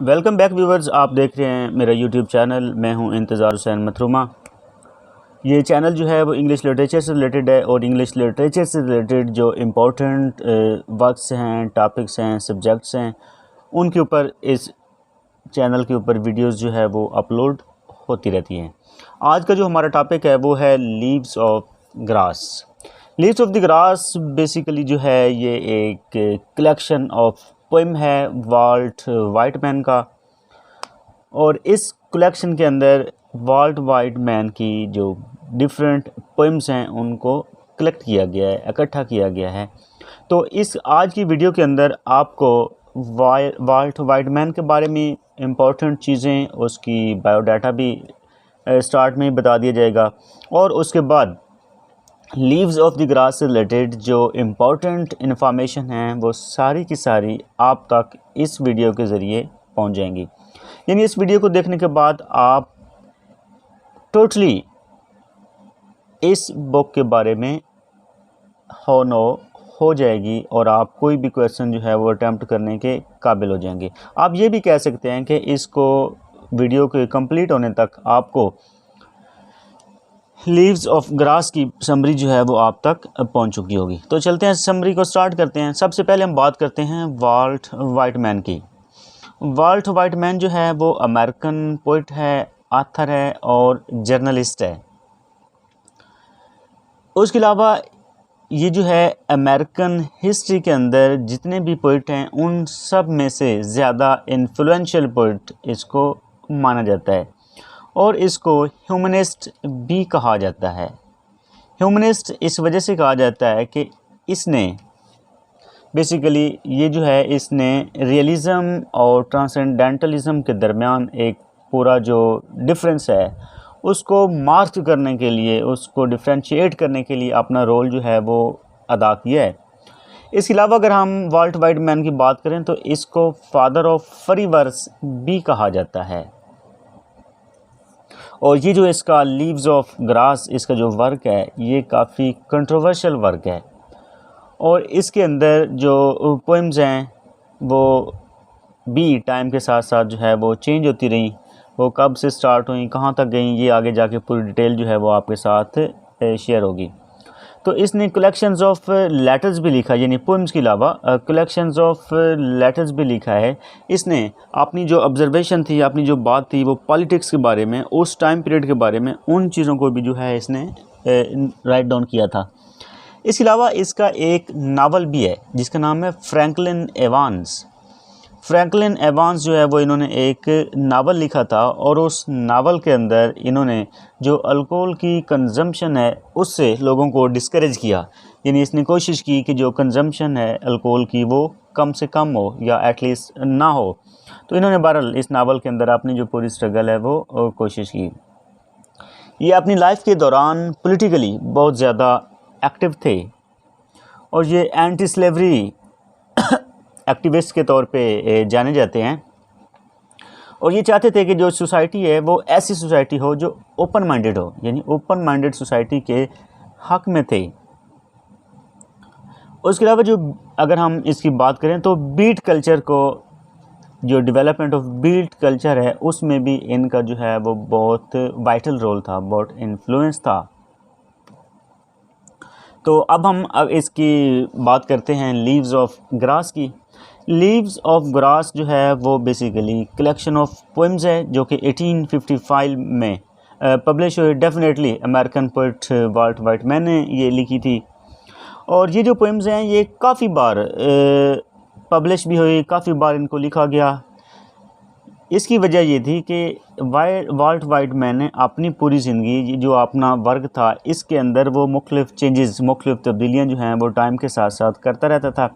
Welcome back viewers, आप देख रहे हैं मेरा यूट्यूब चैनल। मैं हूं इंतज़ार हुसैन मथरुमा। ये चैनल जो है वो इंग्लिश लिटरेचर से रिलेटेड है और इंग्लिश लिटरेचर से रिलेटेड जो इम्पोर्टेंट वर्क्स हैं, टॉपिक्स हैं, सब्जेक्ट्स हैं, उनके ऊपर इस चैनल के ऊपर वीडियोस जो है वो अपलोड होती रहती हैं। आज का जो हमारा टॉपिक है वो है leaves of grass. Leaves of the grass basically जो है ये एक कलेक्शन ऑफ पोएम है वाल्ट वाइटमैन का, और इस कलेक्शन के अंदर वाल्ट वाइटमैन की जो डिफरेंट पोएम्स हैं उनको कलेक्ट किया गया है, इकट्ठा किया गया है। तो इस आज की वीडियो के अंदर आपको वाल्ट वाइटमैन के बारे में इम्पोर्टेंट चीज़ें, उसकी बायोडाटा भी स्टार्ट में बता दिया जाएगा, और उसके बाद लीव्स ऑफ द ग्रास से रिलेटेड जो इम्पोर्टेंट इन्फॉर्मेशन है वो सारी की सारी आप तक इस वीडियो के ज़रिए पहुंच जाएंगी। यानी इस वीडियो को देखने के बाद आप टोटली इस बुक के बारे में हो जाएगी और आप कोई भी क्वेश्चन जो है वो अटैम्प्ट करने के काबिल हो जाएंगे। आप ये भी कह सकते हैं कि इसको वीडियो के कंप्लीट होने तक आपको लीव्स ऑफ ग्रास की समरी जो है वो आप तक पहुंच चुकी होगी। तो चलते हैं समरी को स्टार्ट करते हैं। सबसे पहले हम बात करते हैं वाल्ट वाइटमैन की। वाल्ट वाइटमैन जो है वो अमेरिकन पोइट है, ऑथर है और जर्नलिस्ट है। उसके अलावा ये जो है अमेरिकन हिस्ट्री के अंदर जितने भी पोइट हैं उन सब में से ज़्यादा इन्फ्लुएंशियल पोइट इसको माना जाता है, और इसको ह्यूमनिस्ट भी कहा जाता है। ह्यूमनिस्ट इस वजह से कहा जाता है कि इसने बेसिकली ये जो है इसने रियलिज़म और ट्रांसेंडेंटलिज्म के दरमियान एक पूरा जो डिफरेंस है उसको मार्क करने के लिए, उसको डिफ्रेंशिएट करने के लिए अपना रोल जो है वो अदा किया है। इसके अलावा अगर हम वाल्ट वाइटमैन की बात करें तो इसको फादर ऑफ फ्री वर्स भी कहा जाता है। और ये जो इसका लीव्स ऑफ ग्रास इसका जो वर्क है ये काफ़ी कंट्रोवर्शियल वर्क है, और इसके अंदर जो पोएम्स हैं वो भी टाइम के साथ साथ जो है वो चेंज होती रही। वो कब से स्टार्ट हुई, कहाँ तक गई, ये आगे जाके पूरी डिटेल जो है वो आपके साथ शेयर होगी। तो इसने कलेक्शंस ऑफ लेटर्स भी लिखा, यानी पोएम्स के अलावा कलेक्शंस ऑफ लेटर्स भी लिखा है। इसने अपनी जो ऑब्जर्वेशन थी, अपनी जो बात थी वो पॉलिटिक्स के बारे में, उस टाइम पीरियड के बारे में, उन चीज़ों को भी जो है इसने राइट डाउन किया था। इसके अलावा इसका एक नावल भी है जिसका नाम है फ्रैंकलिन एवांस। फ्रैंकलिन एवांस जो है वो इन्होंने एक नावल लिखा था, और उस नावल के अंदर इन्होंने जो अल्कोहल की कंजम्पशन है उससे लोगों को डिस्करेज किया। यानी इसने कोशिश की कि जो कंजम्पशन है अल्कोहल की वो कम से कम हो या एटलीस्ट ना हो। तो इन्होंने बहरहाल इस नावल के अंदर अपनी जो पूरी स्ट्रगल है वो कोशिश की। ये अपनी लाइफ के दौरान पॉलिटिकली बहुत ज़्यादा एक्टिव थे, और ये एंटी स्लेवरी एक्टिविस्ट के तौर पे जाने जाते हैं, और ये चाहते थे कि जो सोसाइटी है वो ऐसी सोसाइटी हो जो ओपन माइंडेड हो, यानी ओपन माइंडेड सोसाइटी के हक में थे। उसके अलावा जो अगर हम इसकी बात करें तो बीट कल्चर को, जो डेवलपमेंट ऑफ बीट कल्चर है उसमें भी इनका जो है वो बहुत वाइटल रोल था, बहुत इन्फ्लुएंस था। तो अब हम इसकी बात करते हैं लीव्स ऑफ ग्रास की। लीव्स ऑफ ग्रास जो है वो बेसिकली कलेक्शन ऑफ पोएम्स है जो कि 1855 में पब्लिश हुई। Definitely American poet Walt Whitman ने ये लिखी थी, और ये जो पोएम्स हैं ये काफ़ी बार पब्लिश भी हुई, काफ़ी बार इनको लिखा गया। इसकी वजह ये थी कि वाल्ट वाइटमैन ने अपनी पूरी ज़िंदगी जो अपना वर्क था इसके अंदर वो मुख्तलिफ चेंजेस, मुख्तलिफ तब्दीलियाँ जो हैं वो टाइम के साथ साथ करता रहता था,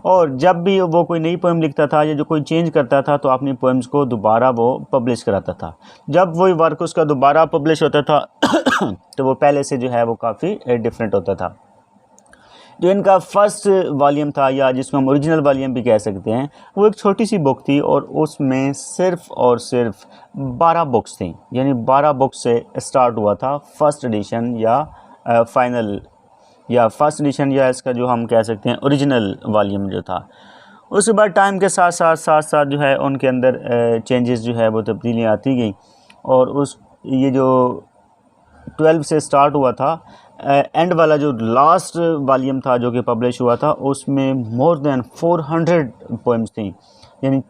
और जब भी वो कोई नई पोएम लिखता था या जो कोई चेंज करता था तो अपनी पोएम्स को दोबारा वो पब्लिश कराता था। जब वही वर्क उसका दोबारा पब्लिश होता था तो वो पहले से जो है वो काफ़ी डिफरेंट होता था। जो इनका फर्स्ट वॉल्यूम था, या जिसमें हम ओरिजिनल वॉल्यूम भी कह सकते हैं, वो एक छोटी सी बुक थी, और उसमें सिर्फ़ और सिर्फ 12 बुक्स थी। यानी 12 बुक्स से स्टार्ट हुआ था फर्स्ट एडिशन या फाइनल या फर्स्ट एडिशन, या इसका जो हम कह सकते हैं ओरिजिनल वॉल्यूम जो था। उसके बाद टाइम के साथ साथ जो है उनके अंदर चेंजेस जो है वो तब्दीलियाँ आती गई, और ये जो 12 से स्टार्ट हुआ था, एंड वाला जो लास्ट वॉल्यूम था जो कि पब्लिश हुआ था, उसमें मोर देन 400 पोइम्स थी, यानी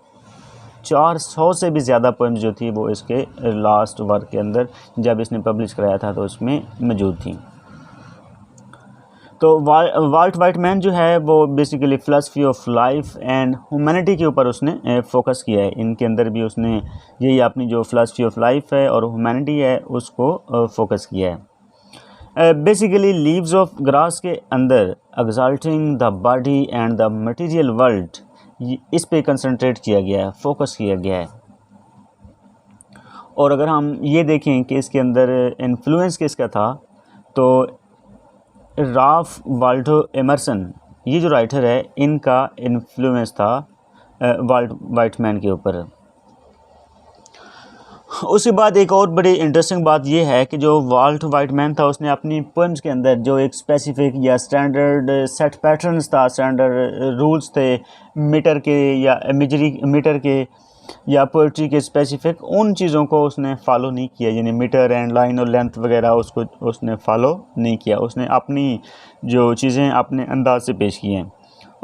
400 से भी ज़्यादा पोइम्स जो थी वो इसके लास्ट वर्क के अंदर जब इसने पब्लिश कराया था तो उसमें मौजूद थी। तो वाल्ट वाइटमैन जो है वो basically philosophy of life and humanity के ऊपर उसने फोकस किया है। इनके अंदर भी उसने यही अपनी जो फ़िलासफ़ी ऑफ लाइफ है और ह्यूमैनिटी है उसको फोकस किया है। बेसिकली लीव्स ऑफ ग्रास के अंदर exalting the body and the material world, इस पे कंसंट्रेट किया गया है, फोकस किया गया है। और अगर हम ये देखें कि इसके अंदर इन्फ्लुएंस किसका था, तो राल्फ वाल्डो एमर्सन, ये जो राइटर है, इनका इन्फ्लुएंस था वाल्ट वाइटमैन के ऊपर। उसके बाद एक और बड़ी इंटरेस्टिंग बात ये है कि जो वाल्ट वाइटमैन था उसने अपनी पोएम्स के अंदर जो एक स्पेसिफिक या स्टैंडर्ड सेट पैटर्न्स था, स्टैंडर्ड रूल्स थे मीटर के या इमेजरी मीटर के या पोइट्री के स्पेसिफिक, उन चीज़ों को उसने फॉलो नहीं किया, यानी मीटर एंड लाइन और लेंथ वगैरह उसको उसने फॉलो नहीं किया। उसने अपनी जो चीज़ें अपने अंदाज से पेश की हैं।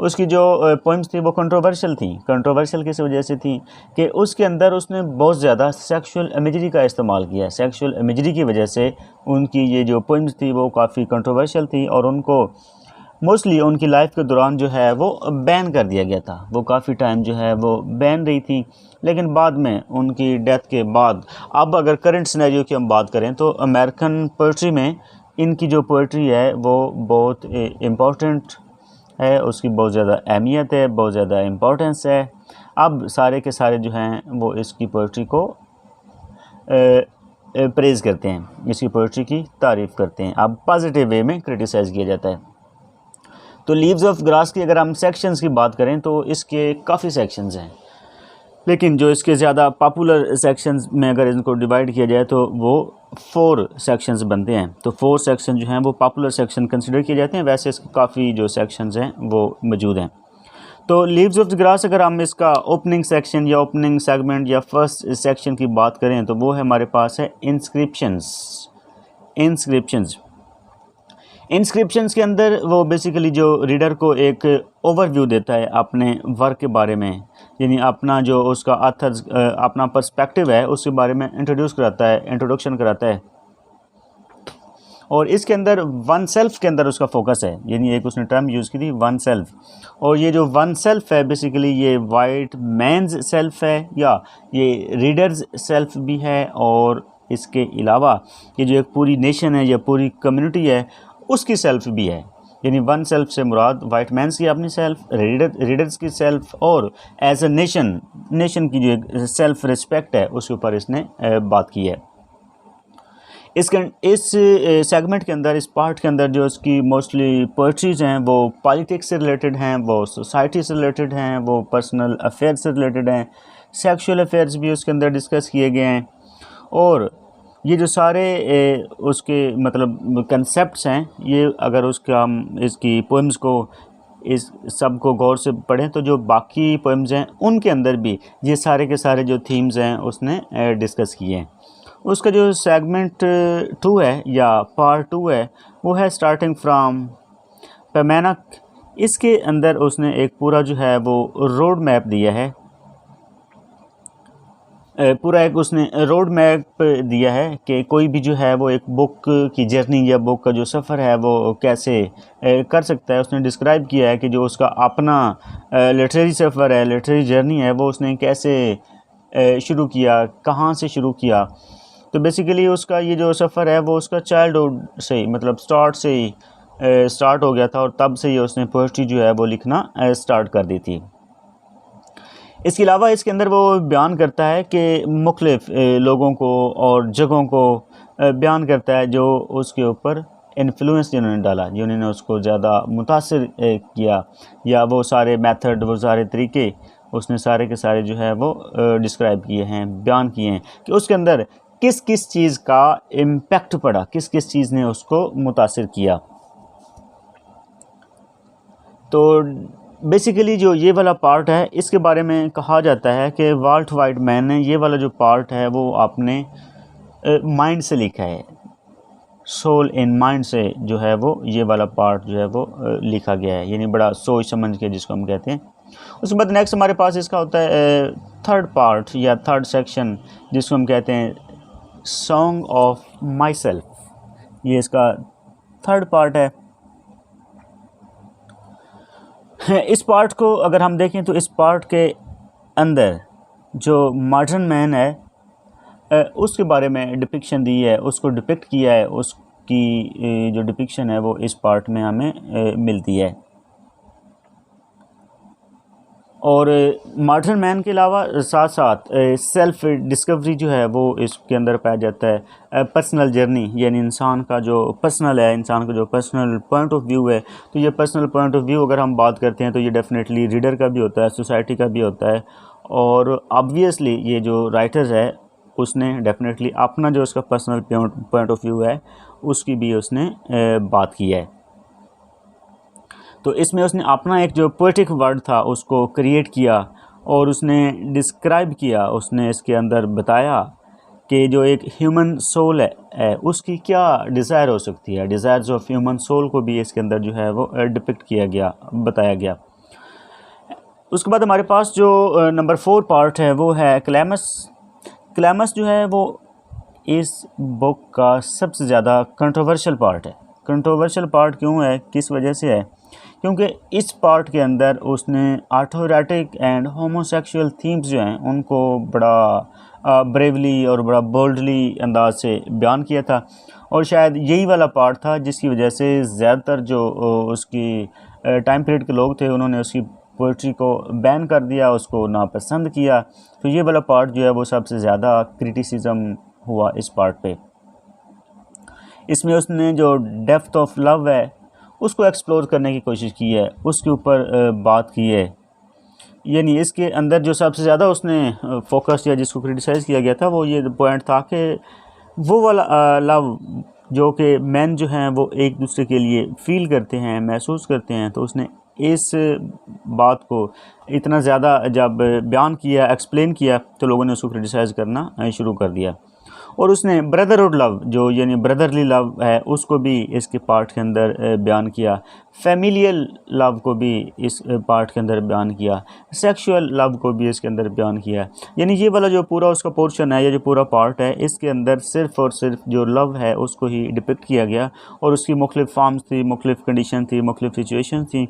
उसकी जो पोइम्स थी वो कंट्रोवर्शियल थी। कंट्रोवर्शियल किस वजह से थी कि उसके अंदर उसने बहुत ज़्यादा सेक्सुअल इमेजरी का इस्तेमाल किया। सेक्सुअल इमेजरी की वजह से उनकी ये जो पोइम्स थी वो काफ़ी कंट्रोवर्शियल थी और उनको मोस्टली उनकी लाइफ के दौरान जो है वो बैन कर दिया गया था। वो काफ़ी टाइम जो है वो बैन रही थी, लेकिन बाद में उनकी डेथ के बाद, अब अगर करंट सिनेरियो की हम बात करें तो अमेरिकन पोइट्री में इनकी जो पोइट्री है वो बहुत इम्पोर्टेंट है, उसकी बहुत ज़्यादा अहमियत है, बहुत ज़्यादा इम्पोर्टेंस है। अब सारे के सारे जो हैं वो इसकी पोइट्री को प्रेज़ करते हैं, इसकी पोइट्री की तारीफ़ करते हैं। अब पॉजिटिव वे में क्रिटिसाइज़ किया जाता है। तो लीव्स ऑफ ग्रास की अगर हम सेक्शंस की बात करें तो इसके काफ़ी सेक्शंस हैं, लेकिन जो इसके ज़्यादा पॉपुलर सेक्शंस में अगर इनको डिवाइड किया जाए तो वो 4 सेक्शंस बनते हैं। तो 4 सेक्शन जो हैं वो पॉपुलर सेक्शन कंसिडर किए जाते हैं। वैसे इसके काफ़ी जो सेक्शंस हैं वो मौजूद हैं। तो लीव्स ऑफ द ग्रास अगर हम इसका ओपनिंग सेक्शन या ओपनिंग सेगमेंट या फर्स्ट सेक्शन की बात करें तो वो है हमारे पास है इंस्क्रिप्शंस के अंदर वो बेसिकली जो रीडर को एक ओवरव्यू देता है अपने वर्क के बारे में, यानी अपना जो उसका ऑथर्स अपना पर्सपेक्टिव है उसके बारे में इंट्रोडक्शन कराता है। और इसके अंदर वन सेल्फ के अंदर उसका फोकस है, यानी एक उसने टर्म यूज़ की थी वन सेल्फ। और ये जो वन सेल्फ है बेसिकली ये वाइट मैन्स सेल्फ है या ये रीडर्स सेल्फ भी है, और इसके अलावा ये जो एक पूरी नेशन है या पूरी कम्युनिटी है उसकी सेल्फ भी है। यानी वन सेल्फ से मुराद वाइट मैन्स की अपनी सेल्फ, रीडर्स की सेल्फ, और एज ए नेशन की जो एक सेल्फ रिस्पेक्ट है उसके ऊपर इसने बात की है। इस सेगमेंट के अंदर, इस पार्ट के अंदर जो इसकी मोस्टली पोइट्रीज़ हैं वो पॉलिटिक्स से रिलेटेड हैं, वो सोसाइटी से रिलेटेड हैं, वो पर्सनल अफेयर्स से रिलेटेड हैं, सेक्सुअल अफेयर्स भी उसके अंदर डिस्कस किए गए हैं। और ये जो सारे उसके मतलब कंसेप्ट्स हैं, ये अगर उसका हम इसकी पोएम्स को इस सब को गौर से पढ़ें तो जो बाकी पोएम्स हैं उनके अंदर भी ये सारे के सारे जो थीम्स हैं उसने डिस्कस किए हैं। उसका जो सेगमेंट 2 है या पार्ट 2 है वो है स्टार्टिंग फ्राम पैमानक। इसके अंदर उसने एक पूरा जो है वो रोड मैप दिया है, पूरा एक उसने रोड मैप दिया है कि कोई भी जो है वो एक बुक की जर्नी या बुक का जो सफ़र है वो कैसे कर सकता है। उसने डिस्क्राइब किया है कि जो उसका अपना लिटरेरी सफ़र है, लिटरेरी जर्नी है, वो उसने कैसे शुरू किया, कहाँ से शुरू किया। तो बेसिकली उसका ये जो सफ़र है वो उसका चाइल्डहुड से ही, मतलब स्टार्ट हो गया था, और तब से ही उसने पोइट्री जो है वो लिखना स्टार्ट कर दी थी। इसके अलावा इसके अंदर वो बयान करता है कि मुख्तलिफ लोगों को और जगहों को बयान करता है जो उसके ऊपर इन्फ्लुएंस जिन्होंने डाला, जिन्होंने उसको ज़्यादा मुतासिर किया, या वो सारे मेथड, वो सारे तरीके उसने सारे के सारे जो है वो डिस्क्राइब किए हैं, बयान किए हैं कि उसके अंदर किस किस चीज़ का इम्पेक्ट पड़ा, किस किस चीज़ ने उसको मुतासिर किया। तो बेसिकली जो ये वाला पार्ट है इसके बारे में कहा जाता है कि वाल्ट वाइटमैन ने ये वाला जो पार्ट है वो अपने माइंड से लिखा है, सोल इन माइंड से जो है वो ये वाला पार्ट जो है वो लिखा गया है, यानी बड़ा सोच समझ के जिसको हम कहते हैं। उसके बाद नेक्स्ट हमारे पास इसका होता है थर्ड पार्ट या थर्ड सेक्शन जिसको हम कहते हैं सॉन्ग ऑफ माई सेल्फ, ये इसका थर्ड पार्ट है। इस पार्ट को अगर हम देखें तो इस पार्ट के अंदर जो मॉडर्न मैन है उसके बारे में डिपिक्शन दी है, उसको डिपिक्ट किया है, उसकी जो डिपिक्शन है वो इस पार्ट में हमें मिलती है। और मॉडर्न मैन के अलावा साथ साथ सेल्फ डिस्कवरी जो है वो इसके अंदर पाया जाता है। पर्सनल जर्नी यानी इंसान का जो पर्सनल है, इंसान का जो पर्सनल पॉइंट ऑफ व्यू है, तो ये पर्सनल पॉइंट ऑफ व्यू अगर हम बात करते हैं तो ये डेफिनेटली रीडर का भी होता है, सोसाइटी का भी होता है, और ऑब्वियसली ये जो राइटर है उसने डेफिनेटली अपना जो उसका पर्सनल पॉइंट ऑफ व्यू है उसकी भी उसने बात की है। तो इसमें उसने अपना एक जो पोएटिक वर्ड था उसको क्रिएट किया और उसने डिस्क्राइब किया, उसने इसके अंदर बताया कि जो एक ह्यूमन सोल है उसकी क्या डिज़ायर हो सकती है। डिज़ायर्स ऑफ ह्यूमन सोल को भी इसके अंदर जो है वो डिपिक्ट किया गया, बताया गया। उसके बाद हमारे पास जो नंबर 4 पार्ट है वो है क्लैमस। क्लैमस जो है वो इस बुक का सबसे ज़्यादा कंट्रोवर्शियल पार्ट है। कंट्रोवर्शियल पार्ट क्यों है, किस वजह से है? क्योंकि इस पार्ट के अंदर उसने ऑटोरेटिक एंड होमोसेक्सुअल थीम्स जो हैं उनको बड़ा ब्रेवली और बड़ा बोल्डली अंदाज से बयान किया था, और शायद यही वाला पार्ट था जिसकी वजह से ज़्यादातर जो उसकी टाइम पीरियड के लोग थे उन्होंने उसकी पोइट्री को बैन कर दिया, उसको नापसंद किया। तो ये वाला पार्ट जो है वो सबसे ज़्यादा क्रिटिसिज्म हुआ इस पार्ट पे। इसमें उसने जो डेप्थ ऑफ लव है उसको एक्सप्लोर करने की कोशिश की है, उसके ऊपर बात की है। यानी इसके अंदर जो सबसे ज़्यादा उसने फोकस या जिसको क्रिटिसाइज़ किया गया था वो ये पॉइंट था कि वो वाला लव जो कि मैन जो हैं वो एक दूसरे के लिए फ़ील करते हैं, महसूस करते हैं। तो उसने इस बात को इतना ज़्यादा जब बयान किया, एक्सप्लेन किया, तो लोगों ने उसको क्रिटिसाइज़ करना शुरू कर दिया। और उसने ब्रदरहुड लव जो यानी ब्रदरली लव है उसको भी इसके पार्ट के अंदर बयान किया। फैमिलियल लव को भी इस पार्ट के अंदर बयान किया। सेक्सुअल लव को भी इसके अंदर बयान किया। यानी ये वाला जो पूरा उसका पोर्शन है या जो पूरा पार्ट है इसके अंदर सिर्फ़ और सिर्फ जो लव है उसको ही डिपिक्ट किया गया, और उसकी मुख्तलिफ़ फॉर्म्स थी, मुख्तलिफ़ कंडीशन थी, मुख्तलिफ़ सिचुएशन थी,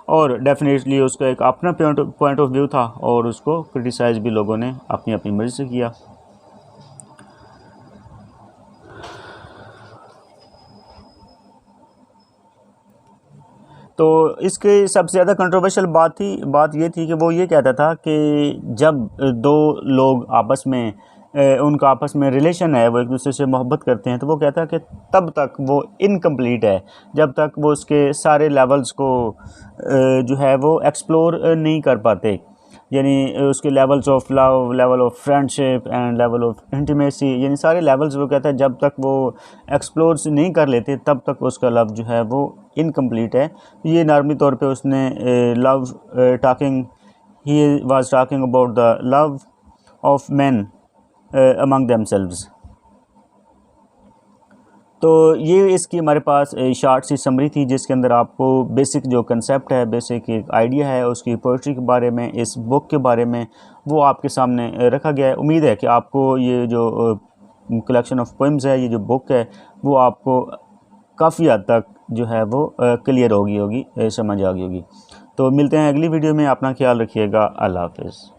और डेफिनेटली उसका एक अपना पॉइंट ऑफ व्यू था और उसको क्रिटिसाइज़ भी लोगों ने अपनी अपनी मर्ज़ी से किया। तो इसके सबसे ज़्यादा कंट्रोवर्शियल बात ये थी कि वो ये कहता था कि जब दो लोग आपस में उनका आपस में रिलेशन है, वो एक दूसरे से मोहब्बत करते हैं, तो वो कहता है कि तब तक वो इनकम्प्लीट है जब तक वो उसके सारे लेवल्स को जो है वो एक्सप्लोर नहीं कर पाते। यानी उसके levels of love, level of friendship and level of intimacy, यानी सारे लेवल्स वो कहता है जब तक वो एक्सप्लोर नहीं कर लेते तब तक उसका लव जो है वो इनकम्प्लीट है। ये नॉर्मली तौर पे उसने love talking, he was talking about the love of man among themselves. तो ये इसकी हमारे पास शॉर्ट सी समरी थी जिसके अंदर आपको बेसिक जो कंसेप्ट है, बेसिक एक आइडिया है उसकी पोइट्री के बारे में, इस बुक के बारे में, वो आपके सामने रखा गया है। उम्मीद है कि आपको ये जो कलेक्शन ऑफ पोइम्स है, ये जो बुक है, वो आपको काफ़ी हद तक जो है वो क्लियर होगी, समझ आ गई होगी। तो मिलते हैं अगली वीडियो में। अपना ख्याल रखिएगा। अल्लाह हाफ़िज़।